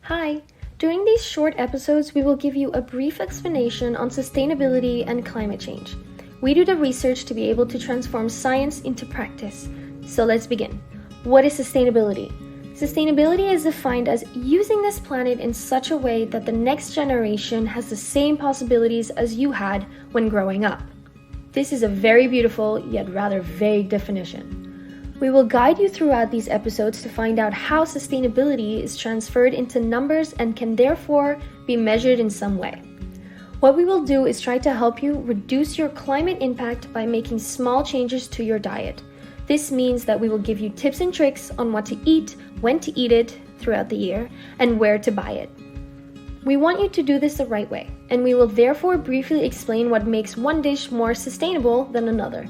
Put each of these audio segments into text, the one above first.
Hi! During these short episodes, we will give you a brief explanation on sustainability and climate change. We do the research to be able to transform science into practice. So let's begin. What is sustainability? Sustainability is defined as using this planet in such a way that the next generation has the same possibilities as you had when growing up. This is a very beautiful yet rather vague definition. We will guide you throughout these episodes to find out how sustainability is transferred into numbers and can therefore be measured in some way. What we will do is try to help you reduce your climate impact by making small changes to your diet. This means that we will give you tips and tricks on what to eat, when to eat it throughout the year, and where to buy it. We want you to do this the right way, and we will therefore briefly explain what makes one dish more sustainable than another.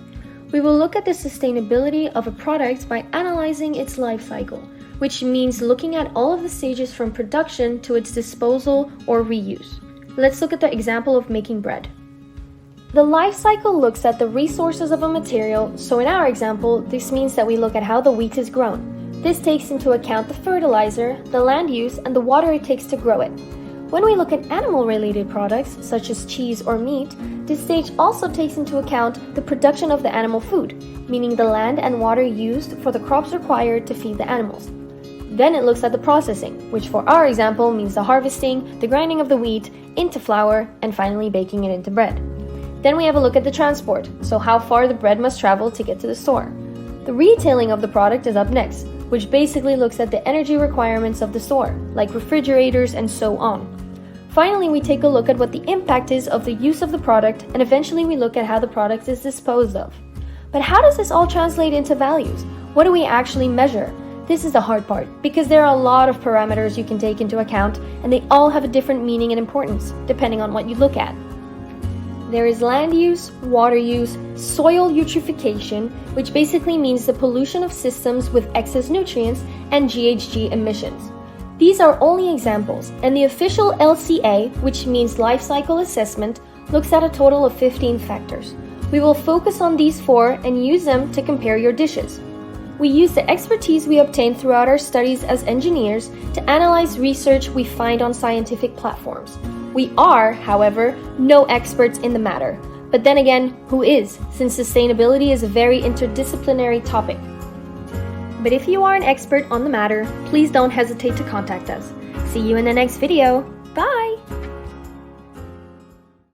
We will look at the sustainability of a product by analyzing its life cycle, which means looking at all of the stages from production to its disposal or reuse. Let's look at the example of making bread. The life cycle looks at the resources of a material, so in our example, this means that we look at how the wheat is grown. This takes into account the fertilizer, the land use, and the water it takes to grow it. When we look at animal-related products, such as cheese or meat, this stage also takes into account the production of the animal food, meaning the land and water used for the crops required to feed the animals. Then it looks at the processing, which for our example means the harvesting, the grinding of the wheat into flour, and finally baking it into bread. Then we have a look at the transport, so how far the bread must travel to get to the store. The retailing of the product is up next, which basically looks at the energy requirements of the store, like refrigerators and so on. Finally, we take a look at what the impact is of the use of the product, and eventually we look at how the product is disposed of. But how does this all translate into values? What do we actually measure? This is the hard part, because there are a lot of parameters you can take into account, and they all have a different meaning and importance, depending on what you look at. There is land use, water use, soil eutrophication, which basically means the pollution of systems with excess nutrients, and GHG emissions. These are only examples, and the official LCA, which means Life Cycle Assessment, looks at a total of 15 factors. We will focus on these 4 and use them to compare your dishes. We use the expertise we obtain throughout our studies as engineers to analyze research we find on scientific platforms. We are, however, no experts in the matter. But then again, who is, since sustainability is a very interdisciplinary topic. But if you are an expert on the matter, please don't hesitate to contact us. See you in the next video. Bye!